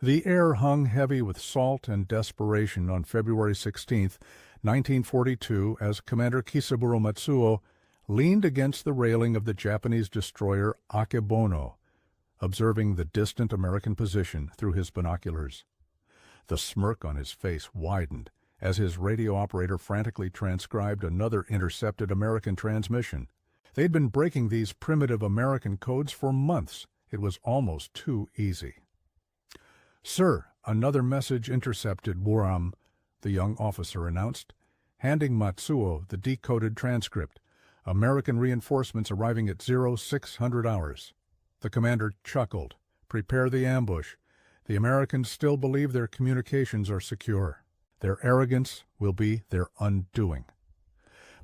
The air hung heavy with salt and desperation on February 16, 1942, as Commander Kisaburo Matsuo leaned against the railing of the Japanese destroyer Akebono, observing the distant American position through his binoculars. The smirk on his face widened as his radio operator frantically transcribed another intercepted American transmission. They'd been breaking these primitive American codes for months. It was almost too easy. "Sir, another message intercepted, Buram," the young officer announced, handing Matsuo the decoded transcript. "American reinforcements arriving at 0600 hours. The commander chuckled. "Prepare the ambush. The Americans still believe their communications are secure. Their arrogance will be their undoing."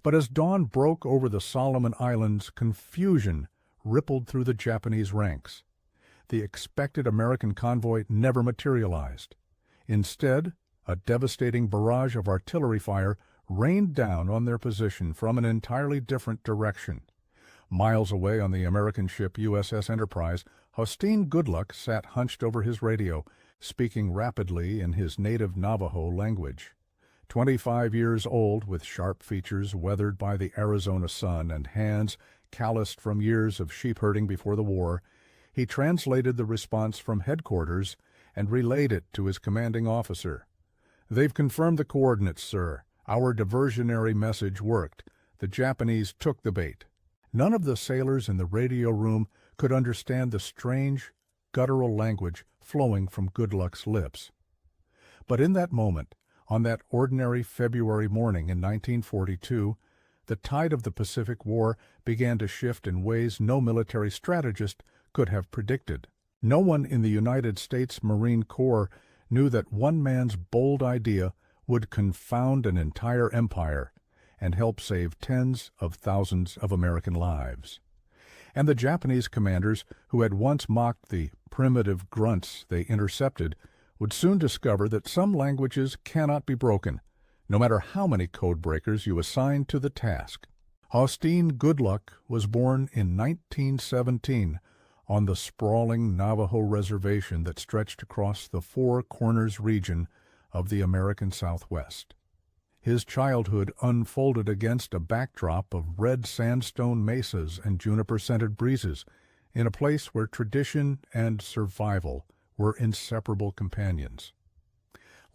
But as dawn broke over the Solomon Islands, confusion rippled through the Japanese ranks. The expected American convoy never materialized. Instead, a devastating barrage of artillery fire rained down on their position from an entirely different direction. Miles away on the American ship USS Enterprise, Hosteen Goodluck sat hunched over his radio, speaking rapidly in his native Navajo language. 25 years old, with sharp features weathered by the Arizona sun and hands calloused from years of sheep herding before the war, he translated the response from headquarters and relayed it to his commanding officer. "They've confirmed the coordinates, sir. Our diversionary message worked. The Japanese took the bait." None of the sailors in the radio room could understand the strange, guttural language flowing from Goodluck's lips. But in that moment, on that ordinary February morning in 1942, the tide of the Pacific War began to shift in ways no military strategist could have predicted. No one in the United States Marine Corps knew that one man's bold idea would confound an entire empire and help save tens of thousands of American lives. And the Japanese commanders, who had once mocked the primitive grunts they intercepted, would soon discover that some languages cannot be broken, no matter how many code breakers you assign to the task. Hosteen Goodluck was born in 1917 on the sprawling Navajo reservation that stretched across the Four Corners region of the American Southwest. His childhood unfolded against a backdrop of red sandstone mesas and juniper-scented breezes, in a place where tradition and survival were inseparable companions.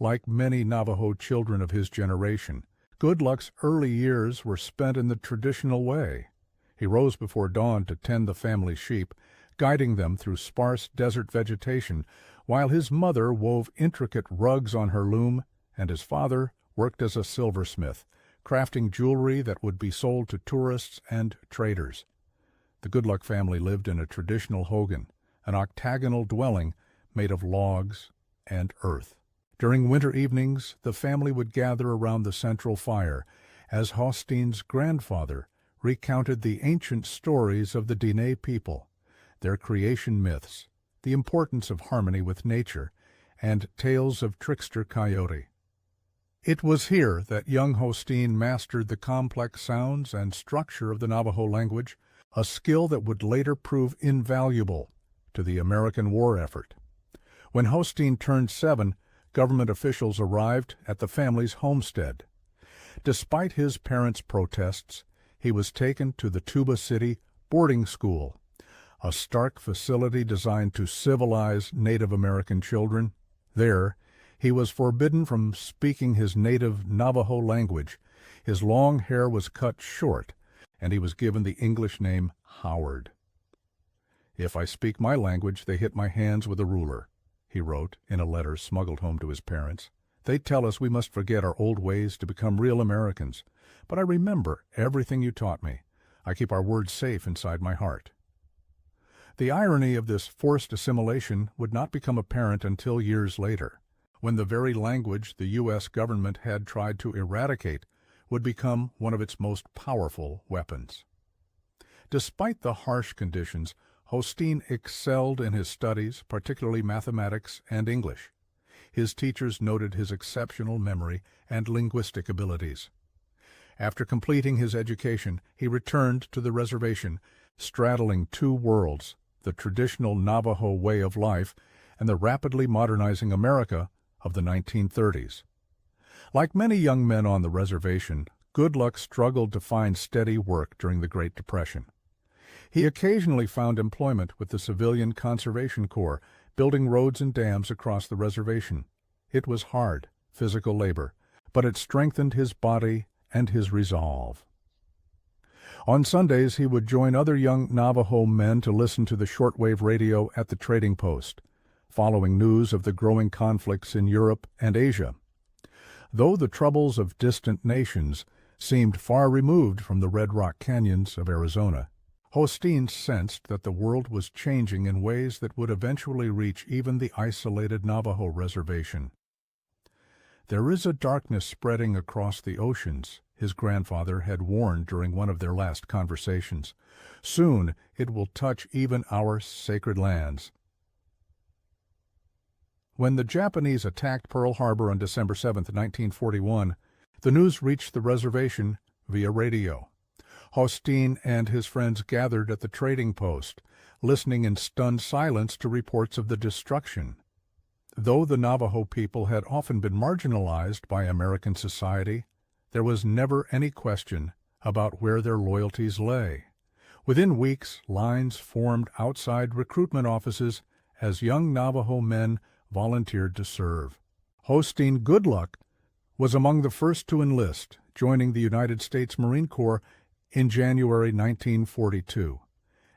Like many Navajo children of his generation, Goodluck's early years were spent in the traditional way. He rose before dawn to tend the family sheep, guiding them through sparse desert vegetation, while his mother wove intricate rugs on her loom, and his father worked as a silversmith, crafting jewelry that would be sold to tourists and traders. The Goodluck family lived in a traditional hogan, an octagonal dwelling made of logs and earth. During winter evenings, the family would gather around the central fire as Hosteen's grandfather recounted the ancient stories of the Diné people, their creation myths, the importance of harmony with nature, and tales of trickster coyote. It was here that young Hosteen mastered the complex sounds and structure of the Navajo language, a skill that would later prove invaluable to the American war effort. When Hosteen turned 7, government officials arrived at the family's homestead. Despite his parents' protests, he was taken to the Tuba City boarding school, a stark facility designed to civilize Native American children. There, he was forbidden from speaking his native Navajo language. His long hair was cut short, and he was given the English name Howard. "If I speak my language, they hit my hands with a ruler," he wrote in a letter smuggled home to his parents. "They tell us we must forget our old ways to become real Americans. But I remember everything you taught me. I keep our words safe inside my heart." The irony of this forced assimilation would not become apparent until years later, when the very language the U.S. government had tried to eradicate would become one of its most powerful weapons. Despite the harsh conditions, Hosteen excelled in his studies, particularly mathematics and English. His teachers noted his exceptional memory and linguistic abilities. After completing his education, he returned to the reservation, straddling two worlds, the traditional Navajo way of life and the rapidly modernizing America of the 1930s. Like many young men on the reservation, Goodluck struggled to find steady work during the Great Depression. He occasionally found employment with the Civilian Conservation Corps, building roads and dams across the reservation. It was hard, physical labor, but it strengthened his body and his resolve. On Sundays, he would join other young Navajo men to listen to the shortwave radio at the trading post, following news of the growing conflicts in Europe and Asia. Though the troubles of distant nations seemed far removed from the Red Rock Canyons of Arizona, Hosteen sensed that the world was changing in ways that would eventually reach even the isolated Navajo reservation. "There is a darkness spreading across the oceans," his grandfather had warned during one of their last conversations. "Soon it will touch even our sacred lands." When the Japanese attacked Pearl Harbor on December 7, 1941, the news reached the reservation via radio. Hosteen and his friends gathered at the trading post, listening in stunned silence to reports of the destruction. Though the Navajo people had often been marginalized by American society, there was never any question about where their loyalties lay. Within weeks, lines formed outside recruitment offices as young Navajo men volunteered to serve. Hosteen Goodluck was among the first to enlist, joining the United States Marine Corps in January 1942.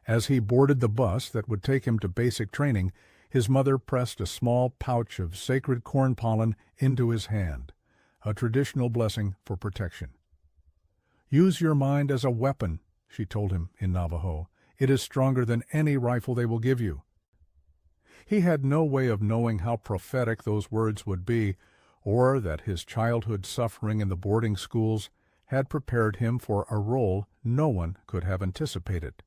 As he boarded the bus that would take him to basic training, his mother pressed a small pouch of sacred corn pollen into his hand, a traditional blessing for protection. "Use your mind as a weapon," she told him in Navajo. "It is stronger than any rifle they will give you." He had no way of knowing how prophetic those words would be, or that his childhood suffering in the boarding schools had prepared him for a role no one could have anticipated.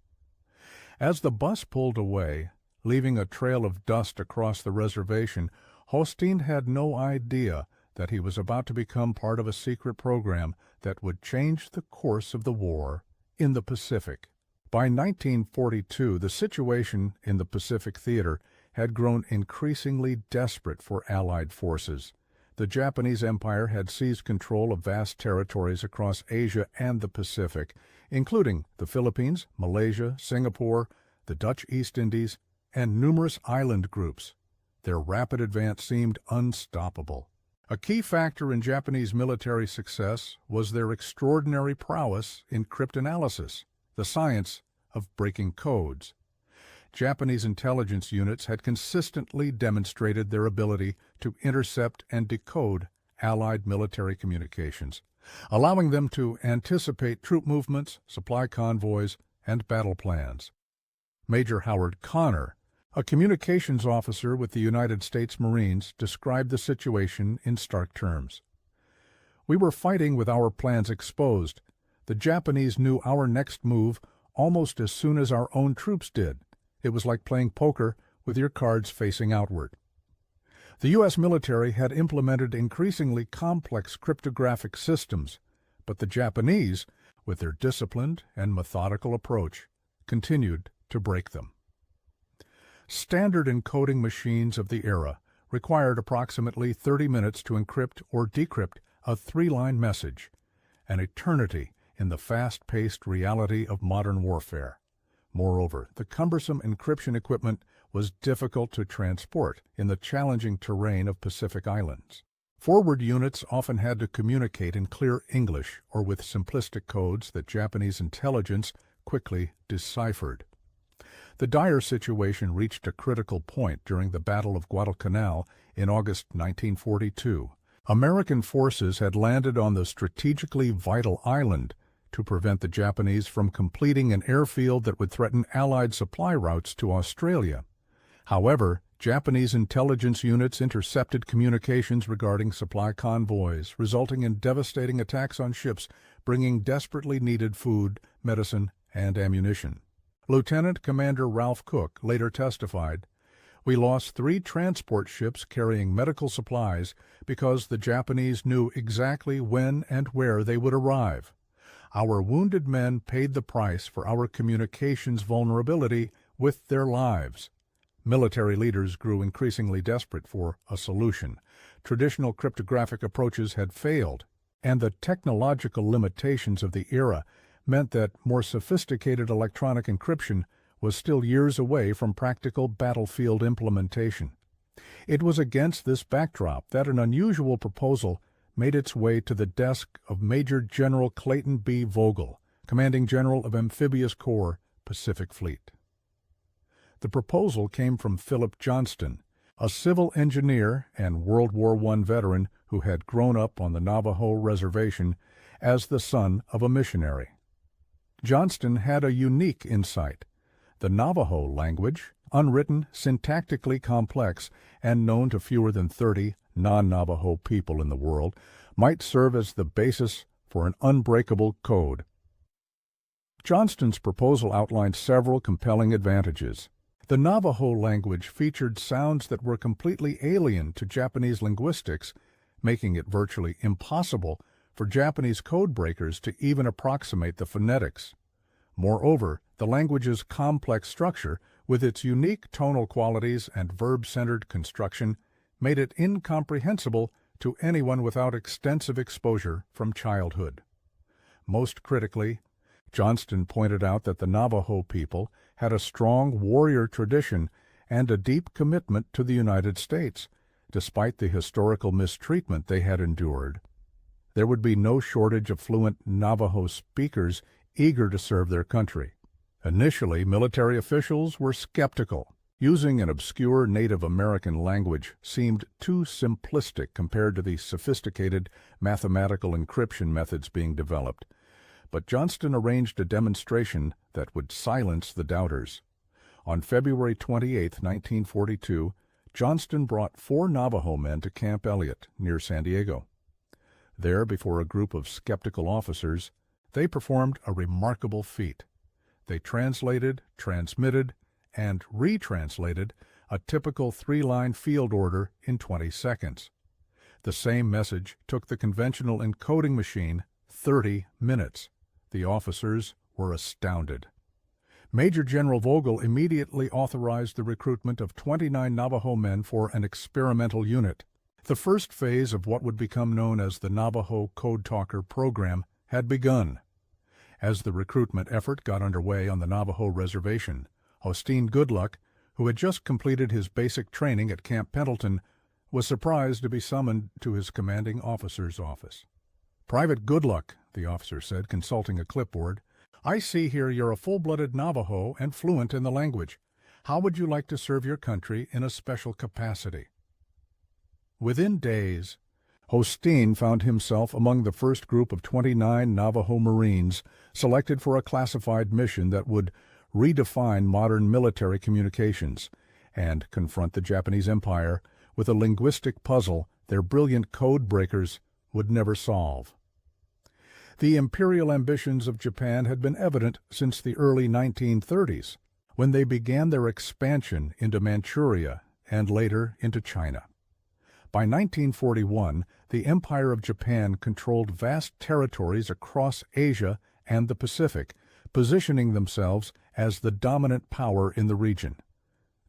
As the bus pulled away, leaving a trail of dust across the reservation, Hosteen had no idea that he was about to become part of a secret program that would change the course of the war in the Pacific. By 1942, the situation in the Pacific theater had grown increasingly desperate for Allied forces. The Japanese Empire had seized control of vast territories across Asia and the Pacific, including the Philippines, Malaysia, Singapore, the Dutch East Indies, and numerous island groups. Their rapid advance seemed unstoppable. A key factor in Japanese military success was their extraordinary prowess in cryptanalysis, the science of breaking codes. Japanese intelligence units had consistently demonstrated their ability to intercept and decode Allied military communications, allowing them to anticipate troop movements, supply convoys, and battle plans. Major Howard Connor, a communications officer with the United States Marines, described the situation in stark terms. "We were fighting with our plans exposed. The Japanese knew our next move almost as soon as our own troops did. It was like playing poker with your cards facing outward." The U.S. military had implemented increasingly complex cryptographic systems, but the Japanese, with their disciplined and methodical approach, continued to break them. Standard encoding machines of the era required approximately 30 minutes to encrypt or decrypt a 3-line message, an eternity in the fast-paced reality of modern warfare. Moreover, the cumbersome encryption equipment was difficult to transport in the challenging terrain of Pacific Islands. Forward units often had to communicate in clear English or with simplistic codes that Japanese intelligence quickly deciphered. The dire situation reached a critical point during the Battle of Guadalcanal in August 1942. American forces had landed on the strategically vital island to prevent the Japanese from completing an airfield that would threaten Allied supply routes to Australia. However, Japanese intelligence units intercepted communications regarding supply convoys, resulting in devastating attacks on ships bringing desperately needed food, medicine, and ammunition. Lieutenant Commander Ralph Cook later testified, "We lost 3 transport ships carrying medical supplies because the Japanese knew exactly when and where they would arrive. Our wounded men paid the price for our communications vulnerability with their lives. Military leaders grew increasingly desperate for a solution. Traditional cryptographic approaches had failed, and the technological limitations of the era meant that more sophisticated electronic encryption was still years away from practical battlefield implementation. It was against this backdrop that an unusual proposal made its way to the desk of Major General Clayton B. Vogel, Commanding General of Amphibious Corps, Pacific Fleet. The proposal came from Philip Johnston, a civil engineer and World War I veteran who had grown up on the Navajo reservation as the son of a missionary. Johnston had a unique insight. The Navajo language, unwritten, syntactically complex, and known to fewer than 30 non-Navajo people in the world, might serve as the basis for an unbreakable code. Johnston's proposal outlined several compelling advantages. The Navajo language featured sounds that were completely alien to Japanese linguistics, making it virtually impossible for Japanese code breakers to even approximate the phonetics. Moreover, the language's complex structure, with its unique tonal qualities and verb-centered construction, made it incomprehensible to anyone without extensive exposure from childhood. Most critically, Johnston pointed out that the Navajo people had a strong warrior tradition and a deep commitment to the United States, despite the historical mistreatment they had endured. There would be no shortage of fluent Navajo speakers eager to serve their country. Initially, military officials were skeptical. Using an obscure Native American language seemed too simplistic compared to the sophisticated mathematical encryption methods being developed. But Johnston arranged a demonstration that would silence the doubters. On February 28, 1942, Johnston brought 4 Navajo men to Camp Elliott, near San Diego. There, before a group of skeptical officers, they performed a remarkable feat. They translated, transmitted, and retranslated a typical 3-line field order in 20 seconds. The same message took the conventional encoding machine 30 minutes. The officers were astounded. Major General Vogel immediately authorized the recruitment of 29 Navajo men for an experimental unit. The first phase of what would become known as the Navajo Code Talker program had begun. As the recruitment effort got underway on the Navajo reservation, Hosteen Goodluck, who had just completed his basic training at Camp Pendleton, was surprised to be summoned to his commanding officer's office. "Private Goodluck," the officer said, consulting a clipboard, "I see here you're a full-blooded Navajo and fluent in the language. How would you like to serve your country in a special capacity?" Within days, Hosteen found himself among the first group of 29 Navajo Marines selected for a classified mission that would redefine modern military communications and confront the Japanese Empire with a linguistic puzzle their brilliant code breakers would never solve. The imperial ambitions of Japan had been evident since the early 1930s, when they began their expansion into Manchuria and later into China. By 1941, the Empire of Japan controlled vast territories across Asia and the Pacific, positioning themselves as the dominant power in the region.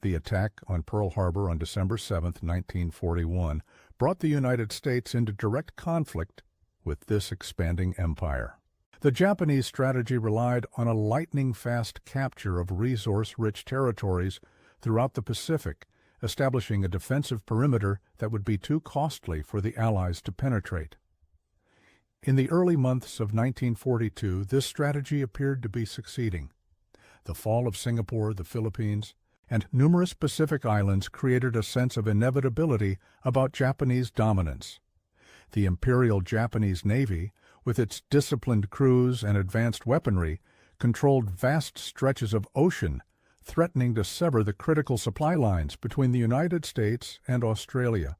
The attack on Pearl Harbor on December 7, 1941, brought the United States into direct conflict with this expanding empire. The Japanese strategy relied on a lightning-fast capture of resource-rich territories throughout the Pacific, establishing a defensive perimeter that would be too costly for the Allies to penetrate. In the early months of 1942, this strategy appeared to be succeeding. The fall of Singapore, the Philippines, and numerous Pacific islands created a sense of inevitability about Japanese dominance. The Imperial Japanese Navy, with its disciplined crews and advanced weaponry, controlled vast stretches of ocean, threatening to sever the critical supply lines between the United States and Australia.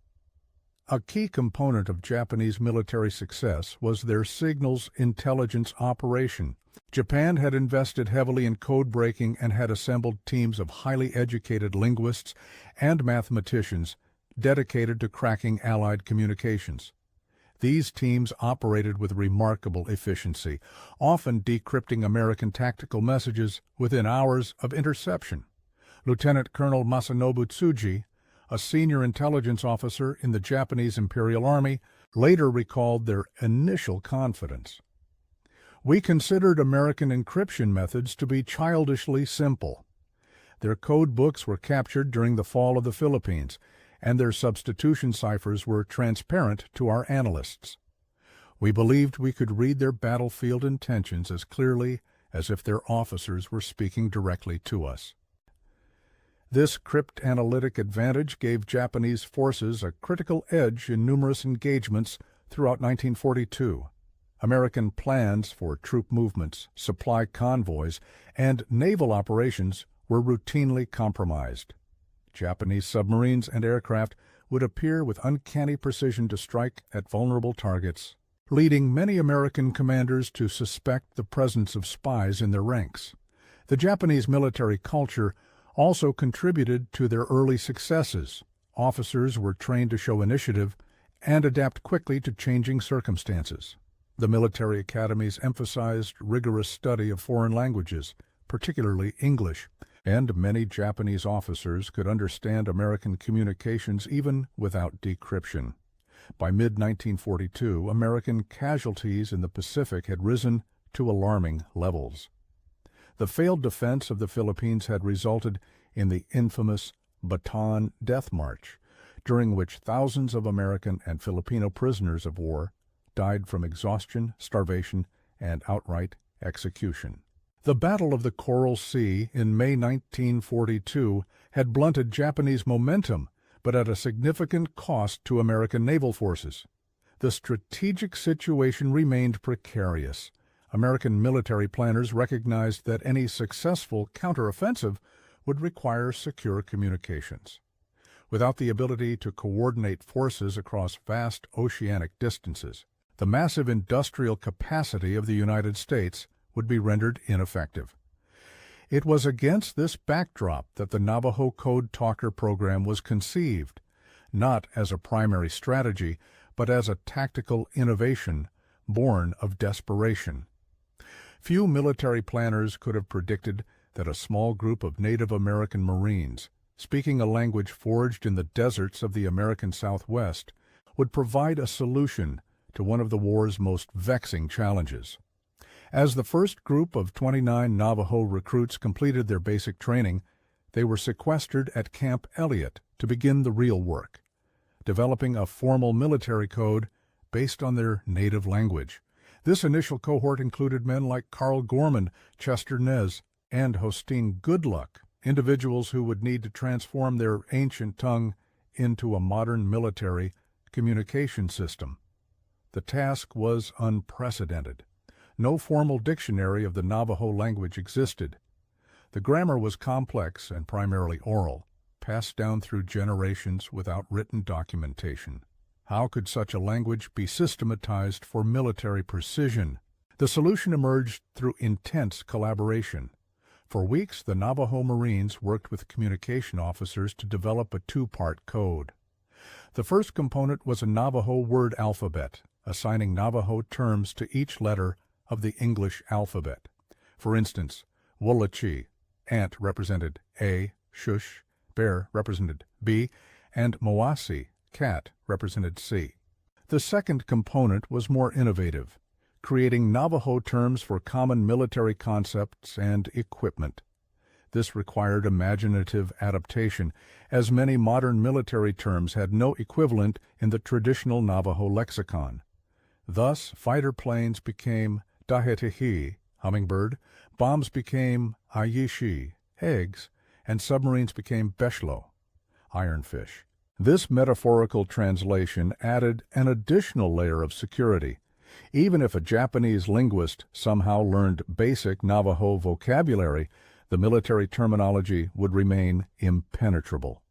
A key component of Japanese military success was their signals intelligence operation. Japan had invested heavily in code breaking and had assembled teams of highly educated linguists and mathematicians dedicated to cracking Allied communications. These teams operated with remarkable efficiency, often decrypting American tactical messages within hours of interception. Lieutenant Colonel Masanobu Tsuji, a senior intelligence officer in the Japanese Imperial Army, later recalled their initial confidence. "We considered American encryption methods to be childishly simple. Their code books were captured during the fall of the Philippines, and their substitution ciphers were transparent to our analysts. We believed we could read their battlefield intentions as clearly as if their officers were speaking directly to us." This cryptanalytic advantage gave Japanese forces a critical edge in numerous engagements throughout 1942. American plans for troop movements, supply convoys, and naval operations were routinely compromised. Japanese submarines and aircraft would appear with uncanny precision to strike at vulnerable targets, leading many American commanders to suspect the presence of spies in their ranks. The Japanese military culture also contributed to their early successes. Officers were trained to show initiative and adapt quickly to changing circumstances. The military academies emphasized rigorous study of foreign languages, particularly English, and many Japanese officers could understand American communications even without decryption. By mid-1942, American casualties in the Pacific had risen to alarming levels. The failed defense of the Philippines had resulted in the infamous Bataan Death March, during which thousands of American and Filipino prisoners of war died from exhaustion, starvation, and outright execution. The Battle of the Coral Sea in May 1942 had blunted Japanese momentum, but at a significant cost to American naval forces. The strategic situation remained precarious. American military planners recognized that any successful counteroffensive would require secure communications. Without the ability to coordinate forces across vast oceanic distances, the massive industrial capacity of the United States would be rendered ineffective. It was against this backdrop that the Navajo Code Talker program was conceived, not as a primary strategy, but as a tactical innovation born of desperation. Few military planners could have predicted that a small group of Native American Marines, speaking a language forged in the deserts of the American Southwest, would provide a solution to one of the war's most vexing challenges. As the first group of 29 Navajo recruits completed their basic training, they were sequestered at Camp Elliott to begin the real work, developing a formal military code based on their native language. This initial cohort included men like Carl Gorman, Chester Nez, and Hosteen Goodluck, individuals who would need to transform their ancient tongue into a modern military communication system. The task was unprecedented. No formal dictionary of the Navajo language existed. The grammar was complex and primarily oral, passed down through generations without written documentation. How could such a language be systematized for military precision? The solution emerged through intense collaboration. For weeks, the Navajo Marines worked with communication officers to develop a two-part code. The first component was a Navajo word alphabet, assigning Navajo terms to each letter of the English alphabet. For instance, Wolachi, ant represented A, Shush, bear represented B, and Moasi, cat, represented C. The second component was more innovative, creating Navajo terms for common military concepts and equipment. This required imaginative adaptation, as many modern military terms had no equivalent in the traditional Navajo lexicon. Thus, fighter planes became dahetihi, hummingbird, bombs became ayishi, eggs, and submarines became beshlo, ironfish. This metaphorical translation added an additional layer of security. Even if a Japanese linguist somehow learned basic Navajo vocabulary, the military terminology would remain impenetrable.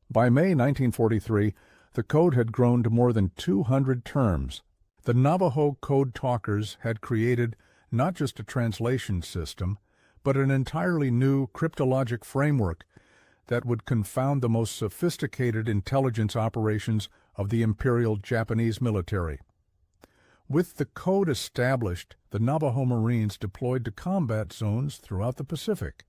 By May 1943, the code had grown to more than 200 terms. The Navajo Code Talkers had created not just a translation system, but an entirely new cryptologic framework that would confound the most sophisticated intelligence operations of the Imperial Japanese military. With the code established, the Navajo Marines deployed to combat zones throughout the Pacific.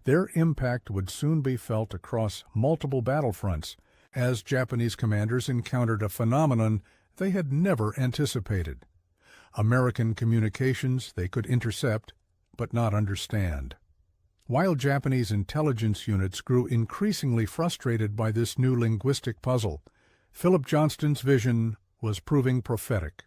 Their impact would soon be felt across multiple battlefronts as Japanese commanders encountered a phenomenon they had never anticipated: American communications they could intercept but not understand. While Japanese intelligence units grew increasingly frustrated by this new linguistic puzzle, Philip Johnston's vision was proving prophetic.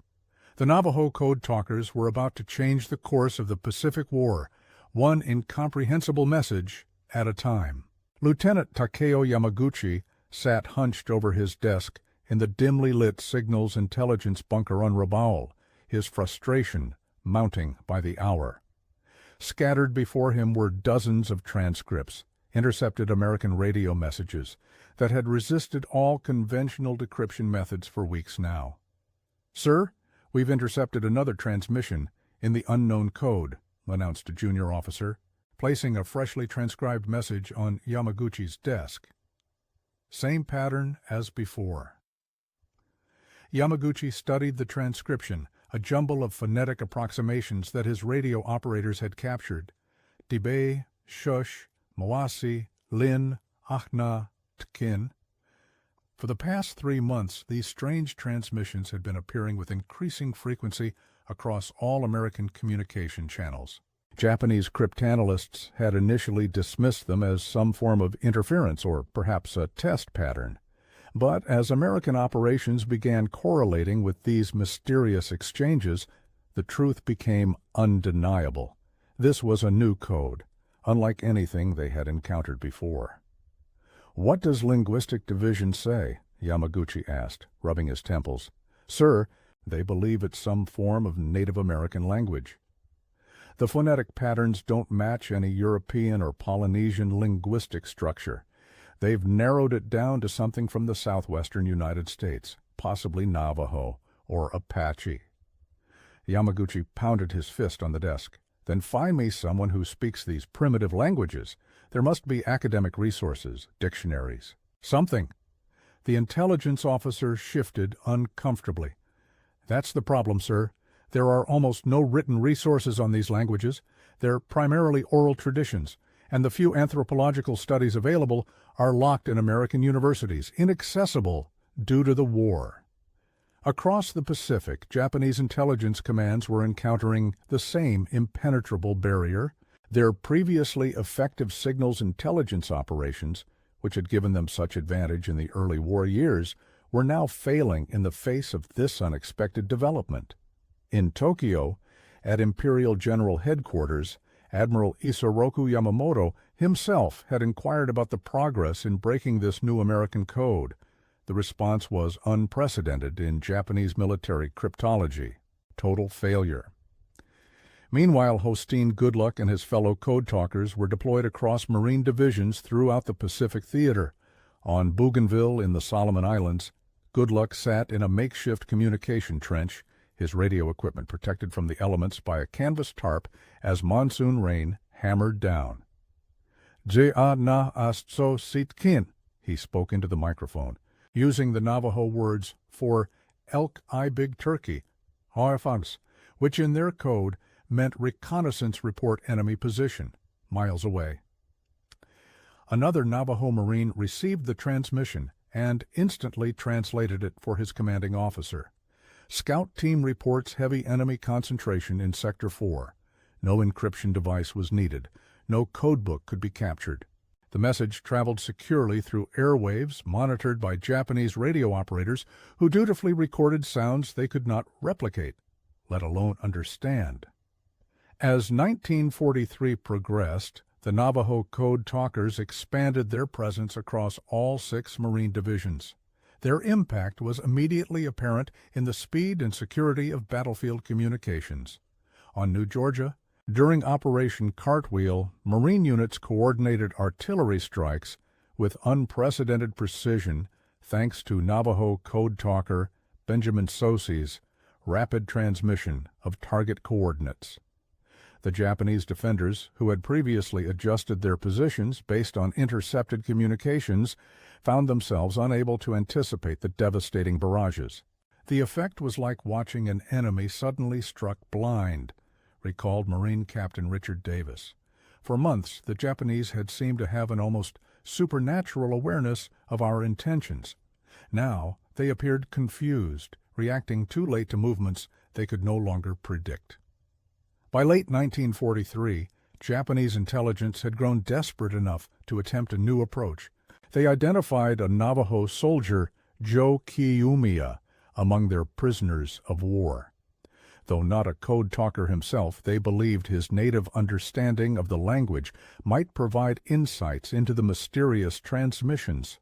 The Navajo code talkers were about to change the course of the Pacific War, one incomprehensible message at a time. Lieutenant Takeo Yamaguchi sat hunched over his desk in the dimly lit signals intelligence bunker on Rabaul, his frustration mounting by the hour. Scattered before him were dozens of transcripts, intercepted American radio messages that had resisted all conventional decryption methods for weeks now. "Sir, we've intercepted another transmission in the unknown code," announced a junior officer, placing a freshly transcribed message on Yamaguchi's desk. Same pattern as before. Yamaguchi studied the transcription, a jumble of phonetic approximations that his radio operators had captured. Tibe, Shush, Mawasi, Lin, Achna, Tkin. For the past 3 months, these strange transmissions had been appearing with increasing frequency across all American communication channels. Japanese cryptanalysts had initially dismissed them as some form of interference or perhaps a test pattern. But as American operations began correlating with these mysterious exchanges, the truth became undeniable. This was a new code, unlike anything they had encountered before. "What does Linguistic Division say?" Yamaguchi asked, rubbing his temples. "Sir, they believe it's some form of Native American language. The phonetic patterns don't match any European or Polynesian linguistic structure. They've narrowed it down to something from the southwestern United States, possibly Navajo or Apache." Yamaguchi pounded his fist on the desk. "Then find me someone who speaks these primitive languages. There must be academic resources, dictionaries, something." The intelligence officer shifted uncomfortably. "That's the problem, sir. There are almost no written resources on these languages. They're primarily oral traditions, and the few anthropological studies available are locked in American universities, inaccessible due to the war." Across the Pacific, Japanese intelligence commands were encountering the same impenetrable barrier. Their previously effective signals intelligence operations, which had given them such advantage in the early war years, were now failing in the face of this unexpected development. In Tokyo, at Imperial General Headquarters, Admiral Isoroku Yamamoto himself had inquired about the progress in breaking this new American code. The response was unprecedented in Japanese military cryptology: total failure. Meanwhile, Hosteen Goodluck and his fellow code talkers were deployed across Marine divisions throughout the Pacific theater. On Bougainville in the Solomon Islands, Goodluck sat in a makeshift communication trench, his radio equipment protected from the elements by a canvas tarp as monsoon rain hammered down. "Je-a na astso sitkin," he spoke into the microphone, using the Navajo words for elk eye big turkey, hoifans, which in their code meant reconnaissance report enemy position, miles away. Another Navajo Marine received the transmission and instantly translated it for his commanding officer. "Scout team reports heavy enemy concentration in Sector 4. No encryption device was needed. No codebook could be captured." The message traveled securely through airwaves monitored by Japanese radio operators who dutifully recorded sounds they could not replicate, let alone understand. As 1943 progressed, the Navajo code talkers expanded their presence across all 6 Marine divisions. Their impact was immediately apparent in the speed and security of battlefield communications. On New Georgia, during Operation Cartwheel, Marine units coordinated artillery strikes with unprecedented precision thanks to Navajo code talker Benjamin Sosey's rapid transmission of target coordinates. The Japanese defenders, who had previously adjusted their positions based on intercepted communications, found themselves unable to anticipate the devastating barrages. The effect was like watching an enemy suddenly struck blind, recalled Marine Captain Richard Davis. For months, the Japanese had seemed to have an almost supernatural awareness of our intentions. Now, they appeared confused, reacting too late to movements they could no longer predict. By late 1943, Japanese intelligence had grown desperate enough to attempt a new approach. They identified a Navajo soldier, Joe Kiyomiya, among their prisoners of war. Though not a code talker himself, they believed his native understanding of the language might provide insights into the mysterious transmissions.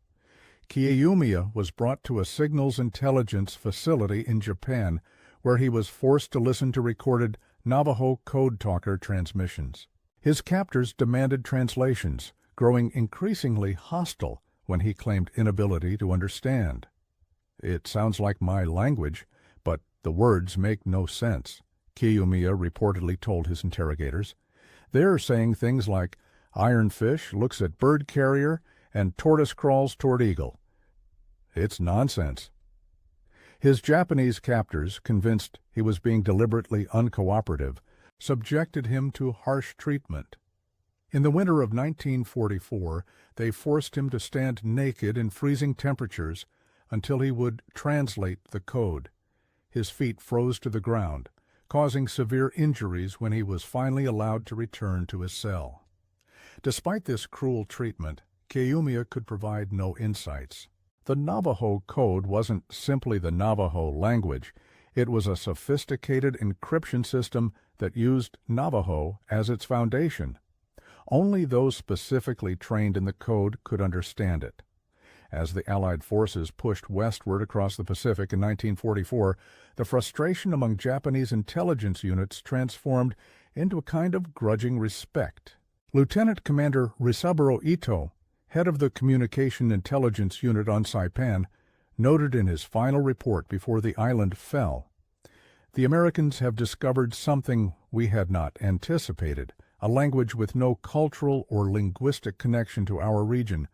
Kiyomiya was brought to a signals intelligence facility in Japan, where he was forced to listen to recorded Navajo code talker transmissions. His captors demanded translations, growing increasingly hostile when he claimed inability to understand. "It sounds like my language, but the words make no sense," Kiyomiya reportedly told his interrogators. "They're saying things like, 'Iron fish looks at bird carrier and tortoise crawls toward eagle.' It's nonsense." His Japanese captors, convinced he was being deliberately uncooperative, subjected him to harsh treatment. In the winter of 1944, they forced him to stand naked in freezing temperatures until he would translate the code. His feet froze to the ground, causing severe injuries when he was finally allowed to return to his cell. Despite this cruel treatment, Kiyomiya could provide no insights. The Navajo code wasn't simply the Navajo language. It was a sophisticated encryption system that used Navajo as its foundation. Only those specifically trained in the code could understand it. As the Allied forces pushed westward across the Pacific in 1944, the frustration among Japanese intelligence units transformed into a kind of grudging respect. Lieutenant Commander Risaburo Ito, head of the Communication Intelligence Unit on Saipan, noted in his final report before the island fell, "The Americans have discovered something we had not anticipated, a language with no cultural or linguistic connection to our region,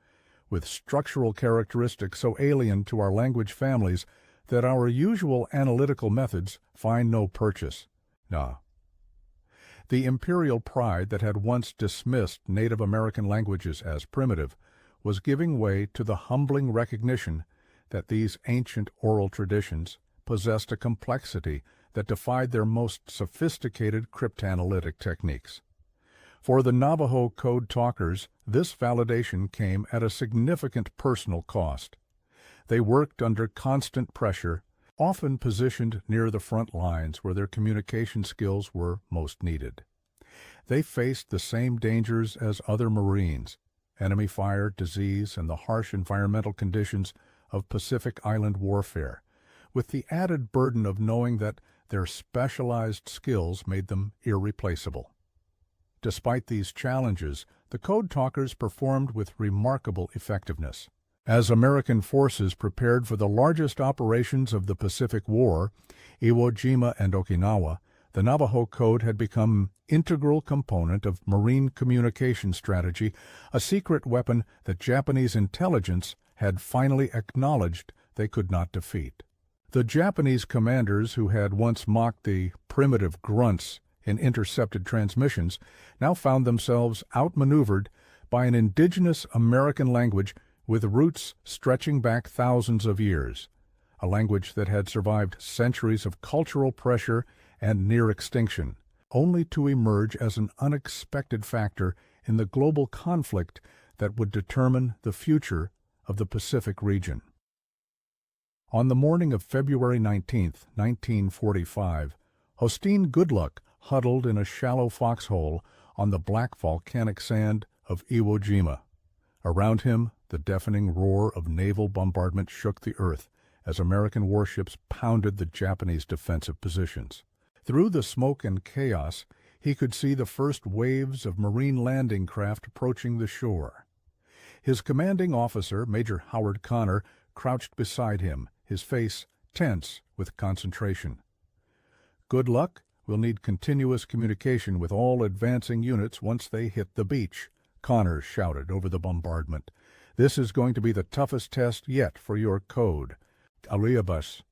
with structural characteristics so alien to our language families that our usual analytical methods find no purchase." The imperial pride that had once dismissed Native American languages as primitive was giving way to the humbling recognition that these ancient oral traditions possessed a complexity that defied their most sophisticated cryptanalytic techniques. For the Navajo code talkers, this validation came at a significant personal cost. They worked under constant pressure, often positioned near the front lines where their communication skills were most needed. They faced the same dangers as other Marines: enemy fire, disease, and the harsh environmental conditions of Pacific Island warfare, with the added burden of knowing that their specialized skills made them irreplaceable. Despite these challenges, the code talkers performed with remarkable effectiveness. As American forces prepared for the largest operations of the Pacific War, Iwo Jima and Okinawa, the Navajo code had become an integral component of Marine communication strategy, a secret weapon that Japanese intelligence had finally acknowledged they could not defeat. The Japanese commanders who had once mocked the primitive grunts in intercepted transmissions now found themselves outmaneuvered by an indigenous American language with roots stretching back thousands of years, a language that had survived centuries of cultural pressure and near extinction, only to emerge as an unexpected factor in the global conflict that would determine the future of the Pacific region. On the morning of February 19, 1945, Hosteen Goodluck huddled in a shallow foxhole on the black volcanic sand of Iwo Jima. Around him, the deafening roar of naval bombardment shook the earth as American warships pounded the Japanese defensive positions. Through the smoke and chaos, he could see the first waves of Marine landing craft approaching the shore. His commanding officer, Major Howard Connor, crouched beside him, his face tense with concentration. "Goodluck will need continuous communication with all advancing units once they hit the beach," Connor shouted over the bombardment. "This is going to be the toughest test yet for your code." Aliabas,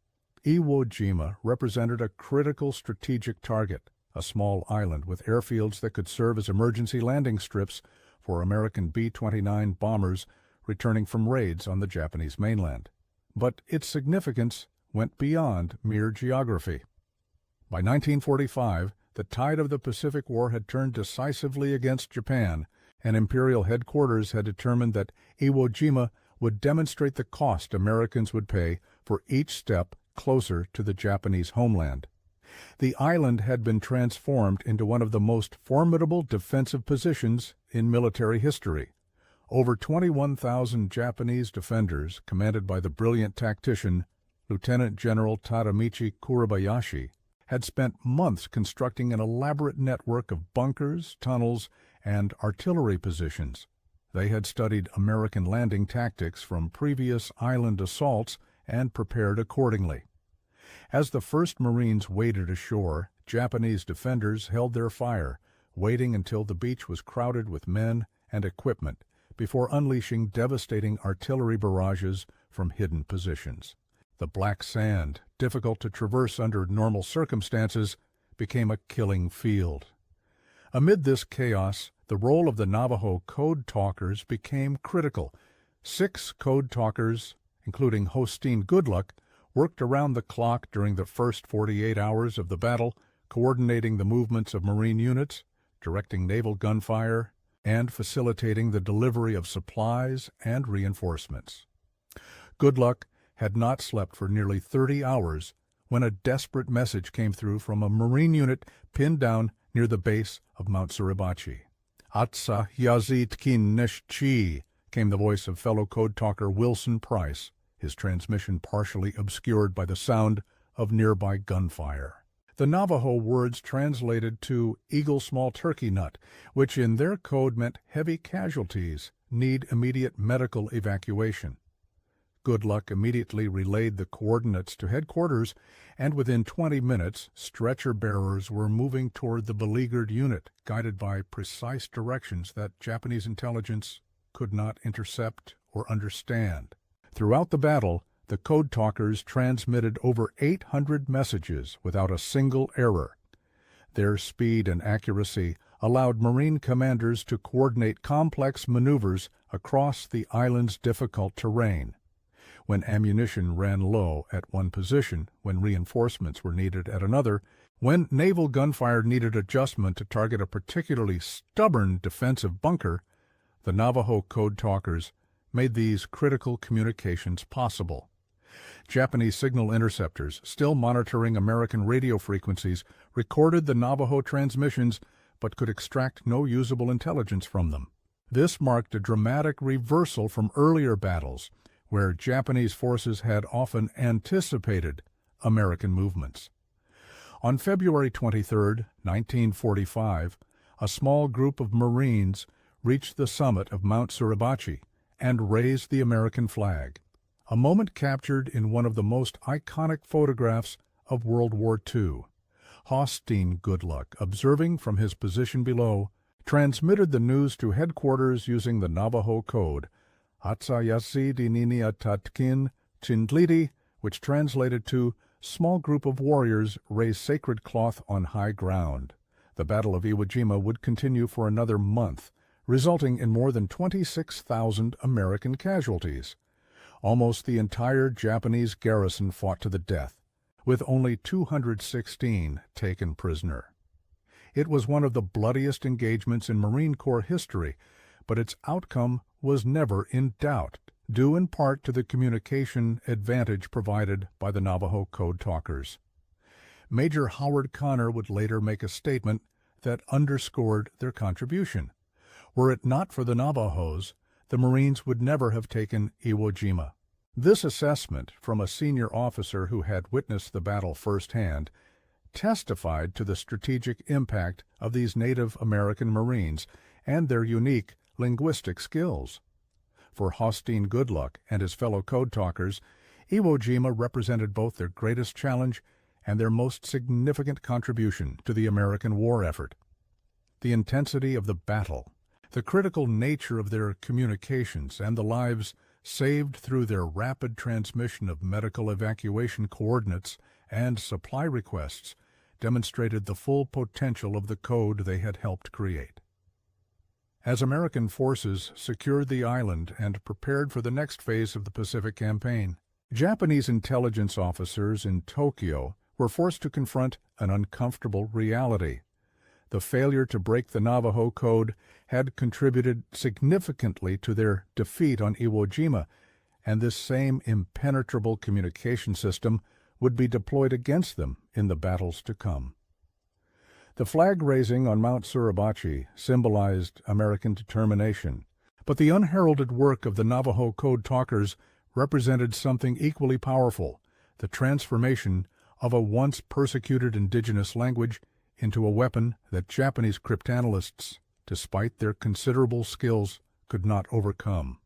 Iwo Jima represented a critical strategic target. a small island with airfields that could serve as emergency landing strips for American B-29 bombers returning from raids on the Japanese mainland. But its significance went beyond mere geography. By 1945, the tide of the Pacific War had turned decisively against Japan, and Imperial headquarters had determined that Iwo Jima would demonstrate the cost Americans would pay for each step closer to the Japanese homeland. The island had been transformed into one of the most formidable defensive positions in military history. Over 21,000 Japanese defenders, commanded by the brilliant tactician Lieutenant General Tadamichi Kurabayashi, had spent months constructing an elaborate network of bunkers, tunnels, and artillery positions. They had studied American landing tactics from previous island assaults and prepared accordingly. As the first Marines waded ashore, Japanese defenders held their fire, waiting until the beach was crowded with men and equipment before unleashing devastating artillery barrages from hidden positions. The black sand, difficult to traverse under normal circumstances, became a killing field. Amid this chaos, the role of the Navajo code talkers became critical. 6 code talkers, including Hosteen Goodluck, worked around the clock during the first 48 hours of the battle, coordinating the movements of Marine units, directing naval gunfire, and facilitating the delivery of supplies and reinforcements. Goodluck had not slept for nearly 30 hours when a desperate message came through from a Marine unit pinned down near the base of Mount Suribachi. "Atsa yazit kin nesh-chi," came the voice of fellow code talker Wilson Price, his transmission partially obscured by the sound of nearby gunfire. The Navajo words translated to "eagle small turkey nut," which in their code meant heavy casualties, need immediate medical evacuation. Goodluck immediately relayed the coordinates to headquarters, and within 20 minutes, stretcher bearers were moving toward the beleaguered unit, guided by precise directions that Japanese intelligence could not intercept or understand. Throughout the battle, the code talkers transmitted over 800 messages without a single error. Their speed and accuracy allowed Marine commanders to coordinate complex maneuvers across the island's difficult terrain. When ammunition ran low at one position, when reinforcements were needed at another, when naval gunfire needed adjustment to target a particularly stubborn defensive bunker, the Navajo code talkers made these critical communications possible. Japanese signal interceptors, still monitoring American radio frequencies, recorded the Navajo transmissions but could extract no usable intelligence from them. This marked a dramatic reversal from earlier battles, where Japanese forces had often anticipated American movements. On February 23, 1945, a small group of Marines reached the summit of Mount Suribachi and raised the American flag, a moment captured in one of the most iconic photographs of World War II. Hosteen Goodluck, observing from his position below, transmitted the news to headquarters using the Navajo code, Atsayasi Dininia Tatkin Chindliti, which translated to "Small group of warriors raise sacred cloth on high ground." The Battle of Iwo Jima would continue for another month, resulting in more than 26,000 American casualties. Almost the entire Japanese garrison fought to the death, with only 216 taken prisoner. It was one of the bloodiest engagements in Marine Corps history, but its outcome was never in doubt, due in part to the communication advantage provided by the Navajo code talkers. Major Howard Connor would later make a statement that underscored their contribution. Were it not for the Navajos, the Marines would never have taken Iwo Jima. This assessment, from a senior officer who had witnessed the battle firsthand, testified to the strategic impact of these Native American Marines and their unique linguistic skills. For Hosteen Goodluck and his fellow code talkers, Iwo Jima represented both their greatest challenge and their most significant contribution to the American war effort. The intensity of the battle, the critical nature of their communications, and the lives saved through their rapid transmission of medical evacuation coordinates and supply requests demonstrated the full potential of the code they had helped create. As American forces secured the island and prepared for the next phase of the Pacific Campaign, Japanese intelligence officers in Tokyo were forced to confront an uncomfortable reality. The failure to break the Navajo Code had contributed significantly to their defeat on Iwo Jima, and this same impenetrable communication system would be deployed against them in the battles to come. The flag raising on Mount Suribachi symbolized American determination, but the unheralded work of the Navajo Code talkers represented something equally powerful, the transformation of a once persecuted indigenous language into a weapon that Japanese cryptanalysts, despite their considerable skills, could not overcome.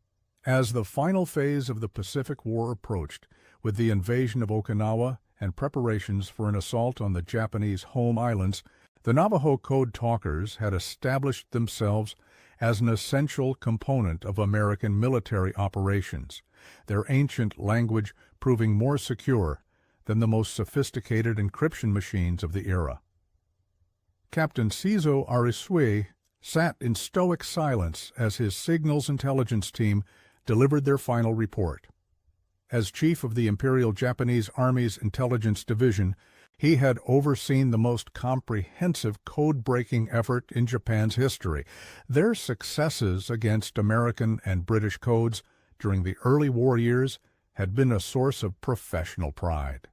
As the final phase of the Pacific War approached, with the invasion of Okinawa and preparations for an assault on the Japanese home islands, the Navajo Code talkers had established themselves as an essential component of American military operations, their ancient language proving more secure than the most sophisticated encryption machines of the era. Captain Seizo Arisue sat in stoic silence as his signals intelligence team delivered their final report. As chief of the Imperial Japanese Army's Intelligence Division, he had overseen the most comprehensive code-breaking effort in Japan's history. Their successes against American and British codes during the early war years had been a source of professional pride.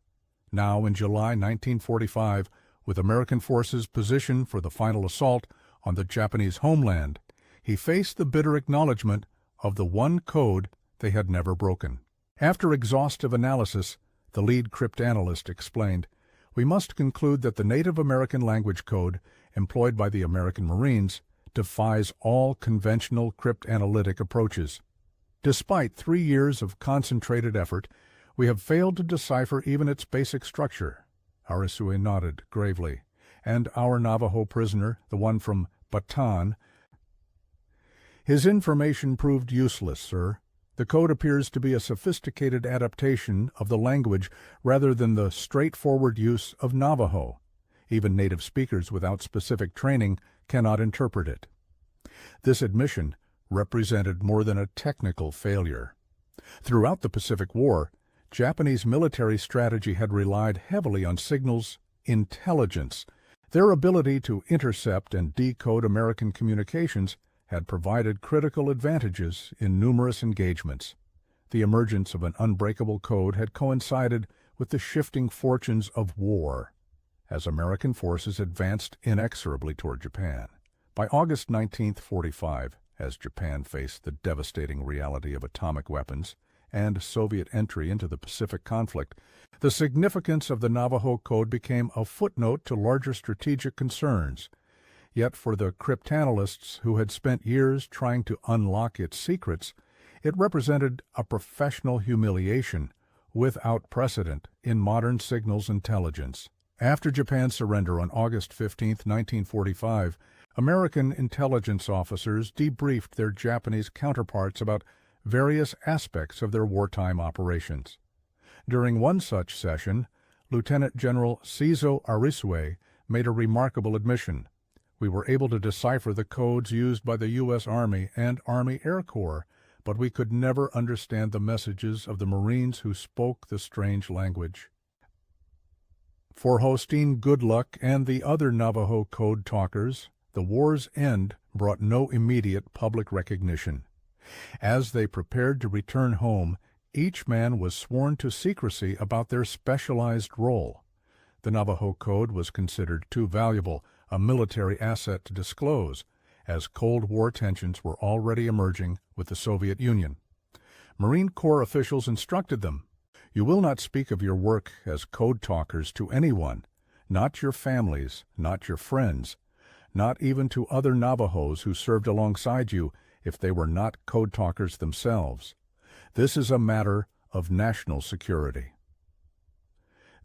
Now, in July 1945, with American forces positioned for the final assault on the Japanese homeland, he faced the bitter acknowledgment of the one code they had never broken. After exhaustive analysis, the lead cryptanalyst explained, "We must conclude that the Native American language code employed by the American Marines defies all conventional cryptanalytic approaches. Despite 3 years of concentrated effort, we have failed to decipher even its basic structure." Arisue nodded gravely. "And our Navajo prisoner, the one from Bataan, his information proved useless, sir. The code appears to be a sophisticated adaptation of the language rather than the straightforward use of Navajo. Even native speakers without specific training cannot interpret it." This admission represented more than a technical failure. Throughout the Pacific War, Japanese military strategy had relied heavily on signals intelligence. Their ability to intercept and decode American communications had provided critical advantages in numerous engagements. The emergence of an unbreakable code had coincided with the shifting fortunes of war, as American forces advanced inexorably toward Japan. By August 1945, as Japan faced the devastating reality of atomic weapons and Soviet entry into the Pacific conflict, the significance of the Navajo Code became a footnote to larger strategic concerns. Yet for the cryptanalysts who had spent years trying to unlock its secrets, it represented a professional humiliation without precedent in modern signals intelligence. After Japan's surrender on August 15, 1945, American intelligence officers debriefed their Japanese counterparts about various aspects of their wartime operations. During one such session, Lieutenant General Seizo Arisue made a remarkable admission. "We were able to decipher the codes used by the U.S. Army and Army Air Corps, but we could never understand the messages of the Marines who spoke the strange language." For Hosteen Goodluck and the other Navajo code talkers, the war's end brought no immediate public recognition. As they prepared to return home, each man was sworn to secrecy about their specialized role. The Navajo Code was considered too valuable a military asset to disclose, as Cold War tensions were already emerging with the Soviet Union. Marine Corps officials instructed them, "You will not speak of your work as code talkers to anyone, not your families, not your friends, not even to other Navajos who served alongside you if they were not code talkers themselves. This is a matter of national security."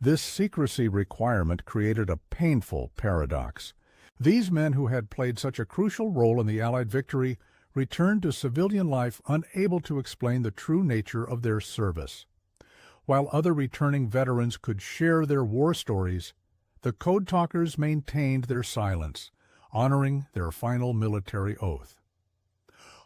This secrecy requirement created a painful paradox. These men who had played such a crucial role in the Allied victory returned to civilian life unable to explain the true nature of their service. While other returning veterans could share their war stories, the Code Talkers maintained their silence, honoring their final military oath.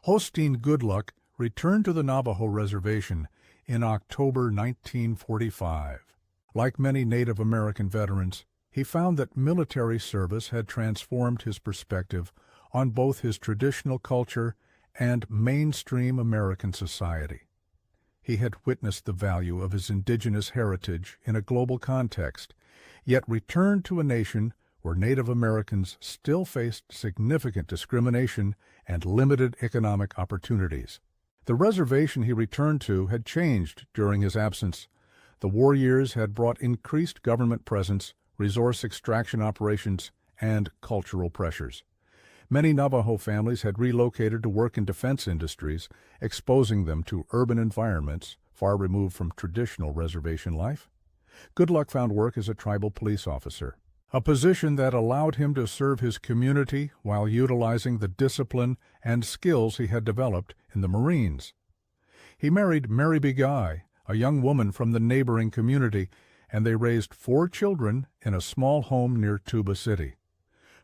Hosteen Goodluck returned to the Navajo reservation in October 1945. Like many Native American veterans, he found that military service had transformed his perspective on both his traditional culture and mainstream American society. He had witnessed the value of his indigenous heritage in a global context, yet returned to a nation where Native Americans still faced significant discrimination and limited economic opportunities. The reservation he returned to had changed during his absence. The war years had brought increased government presence, resource extraction operations, and cultural pressures. Many Navajo families had relocated to work in defense industries, exposing them to urban environments far removed from traditional reservation life. Goodluck found work as a tribal police officer, a position that allowed him to serve his community while utilizing the discipline and skills he had developed in the Marines. He married Mary Begay, a young woman from the neighboring community, and they raised 4 children in a small home near Tuba City.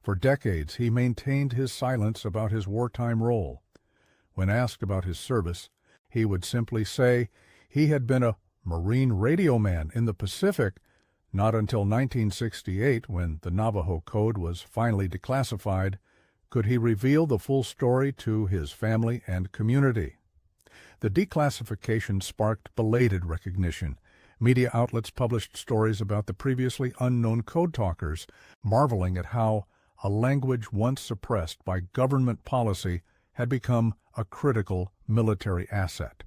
For decades, he maintained his silence about his wartime role. When asked about his service, he would simply say he had been a Marine radio man in the Pacific. Not until 1968, when the Navajo Code was finally declassified, could he reveal the full story to his family and community. The declassification sparked belated recognition. Media outlets published stories about the previously unknown Code Talkers, marveling at how a language once suppressed by government policy had become a critical military asset.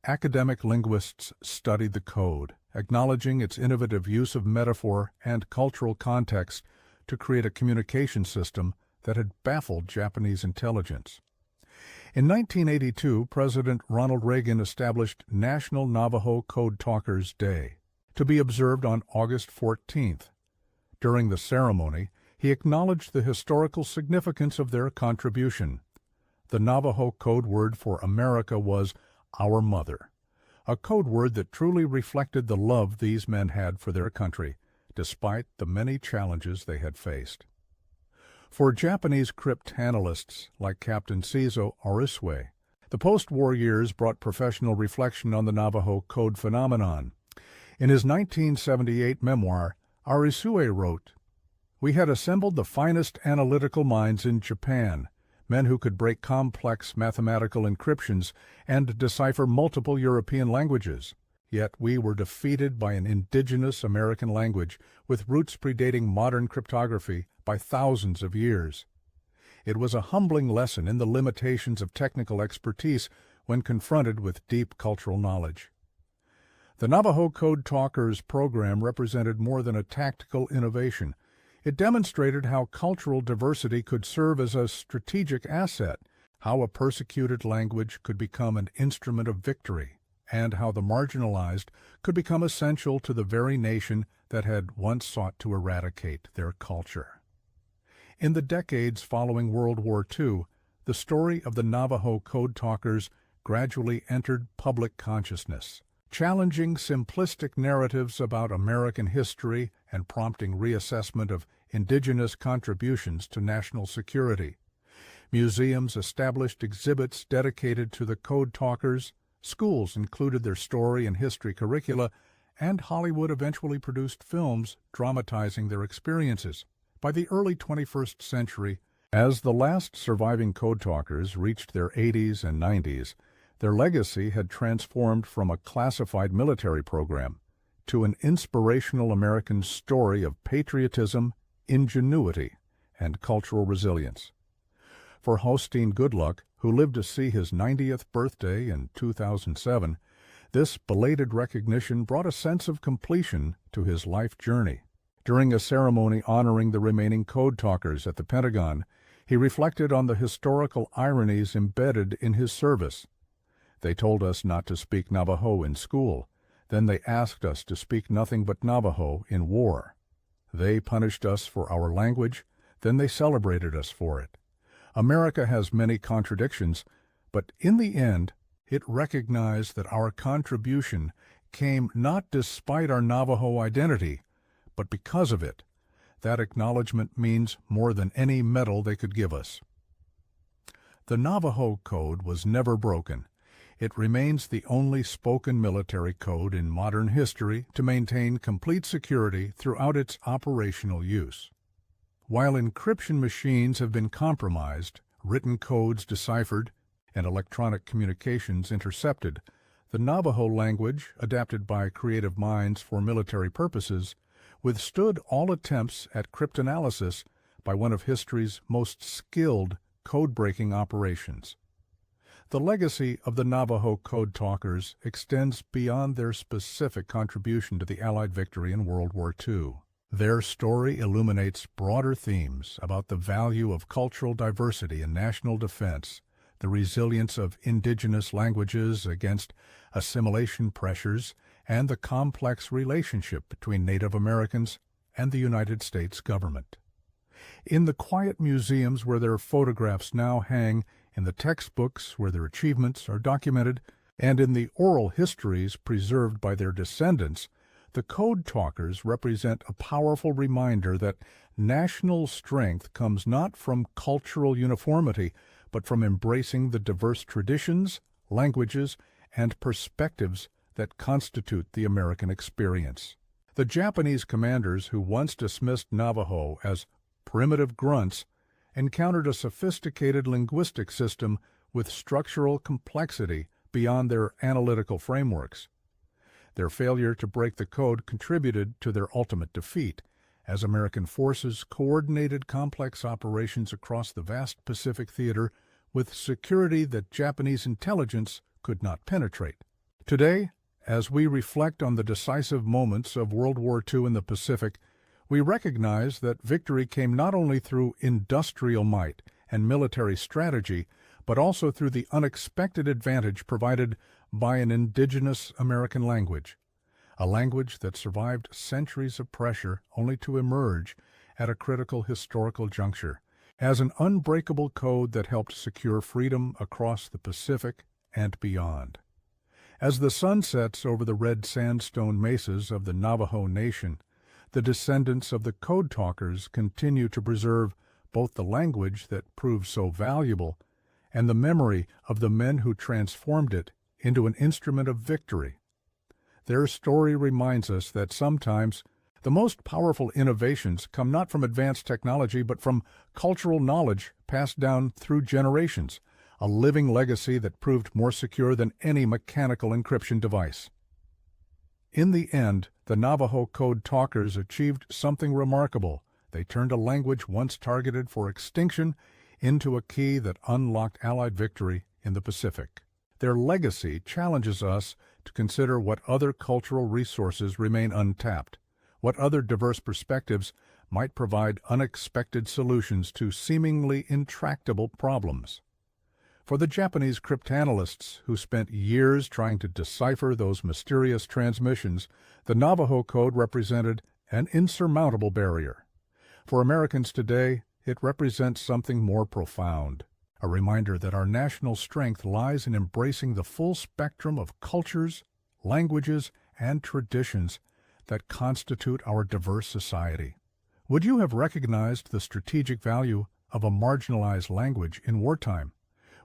Academic linguists studied the code, acknowledging its innovative use of metaphor and cultural context to create a communication system that had baffled Japanese intelligence. In 1982, President Ronald Reagan established National Navajo Code Talkers Day, to be observed on August 14th. During the ceremony, he acknowledged the historical significance of their contribution. The Navajo code word for America was "Our Mother," a code word that truly reflected the love these men had for their country, despite the many challenges they had faced. For Japanese cryptanalysts like Captain Cizo Arisue, the post-war years brought professional reflection on the Navajo code phenomenon. In his 1978 memoir, Arisue wrote, "We had assembled the finest analytical minds in Japan, men who could break complex mathematical encryptions and decipher multiple European languages. Yet we were defeated by an indigenous American language with roots predating modern cryptography by thousands of years. It was a humbling lesson in the limitations of technical expertise when confronted with deep cultural knowledge." The Navajo Code Talkers program represented more than a tactical innovation. It demonstrated how cultural diversity could serve as a strategic asset, how a persecuted language could become an instrument of victory, and how the marginalized could become essential to the very nation that had once sought to eradicate their culture. In the decades following World War II, the story of the Navajo Code Talkers gradually entered public consciousness, challenging simplistic narratives about American history and prompting reassessment of indigenous contributions to national security. Museums established exhibits dedicated to the Code Talkers, schools included their story and history curricula, and Hollywood eventually produced films dramatizing their experiences. By the early 21st century, as the last surviving Code Talkers reached their 80s and 90s, their legacy had transformed from a classified military program to an inspirational American story of patriotism, ingenuity, and cultural resilience. For Hosteen Goodluck, who lived to see his 90th birthday in 2007, this belated recognition brought a sense of completion to his life journey. During a ceremony honoring the remaining Code Talkers at the Pentagon, he reflected on the historical ironies embedded in his service. "They told us not to speak Navajo in school. Then they asked us to speak nothing but Navajo in war. They punished us for our language. Then they celebrated us for it. America has many contradictions, but in the end, it recognized that our contribution came not despite our Navajo identity, but because of it. That acknowledgement means more than any medal they could give us. The Navajo Code was never broken. It remains the only spoken military code in modern history to maintain complete security throughout its operational use. While encryption machines have been compromised, written codes deciphered, and electronic communications intercepted, the Navajo language, adapted by creative minds for military purposes, withstood all attempts at cryptanalysis by one of history's most skilled code-breaking operations. The legacy of the Navajo code talkers extends beyond their specific contribution to the Allied victory in World War II. Their story illuminates broader themes about the value of cultural diversity in national defense, the resilience of indigenous languages against assimilation pressures, and the complex relationship between Native Americans and the United States government. In the quiet museums where their photographs now hang, in the textbooks where their achievements are documented, and in the oral histories preserved by their descendants, the code talkers represent a powerful reminder that national strength comes not from cultural uniformity, but from embracing the diverse traditions, languages, and perspectives that constitute the American experience. The Japanese commanders who once dismissed Navajo as primitive grunts encountered a sophisticated linguistic system with structural complexity beyond their analytical frameworks. Their failure to break the code contributed to their ultimate defeat, as American forces coordinated complex operations across the vast Pacific theater with security that Japanese intelligence could not penetrate. Today, as we reflect on the decisive moments of World War II in the Pacific, we recognize that victory came not only through industrial might and military strategy, but also through the unexpected advantage provided by an indigenous American language, a language that survived centuries of pressure only to emerge at a critical historical juncture as an unbreakable code that helped secure freedom across the Pacific and beyond. As the sun sets over the red sandstone mesas of the Navajo Nation, the descendants of the code talkers continue to preserve both the language that proved so valuable and the memory of the men who transformed it into an instrument of victory. Their story reminds us that sometimes the most powerful innovations come not from advanced technology but from cultural knowledge passed down through generations, a living legacy that proved more secure than any mechanical encryption device. In the end, the Navajo code talkers achieved something remarkable. They turned a language once targeted for extinction into a key that unlocked Allied victory in the Pacific. Their legacy challenges us to consider what other cultural resources remain untapped, what other diverse perspectives might provide unexpected solutions to seemingly intractable problems. For the Japanese cryptanalysts who spent years trying to decipher those mysterious transmissions, the Navajo code represented an insurmountable barrier. For Americans today, it represents something more profound, a reminder that our national strength lies in embracing the full spectrum of cultures, languages, and traditions that constitute our diverse society. Would you have recognized the strategic value of a marginalized language in wartime?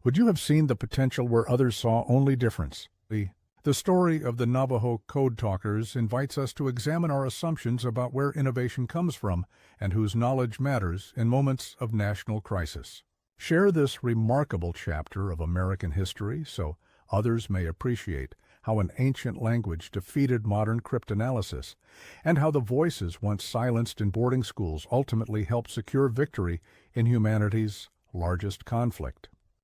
Would you have seen the potential where others saw only difference? The story of the Navajo code talkers invites us to examine our assumptions about where innovation comes from and whose knowledge matters in moments of national crisis. Share this remarkable chapter of American history so others may appreciate how an ancient language defeated modern cryptanalysis, and how the voices once silenced in boarding schools ultimately helped secure victory in humanity's largest conflict.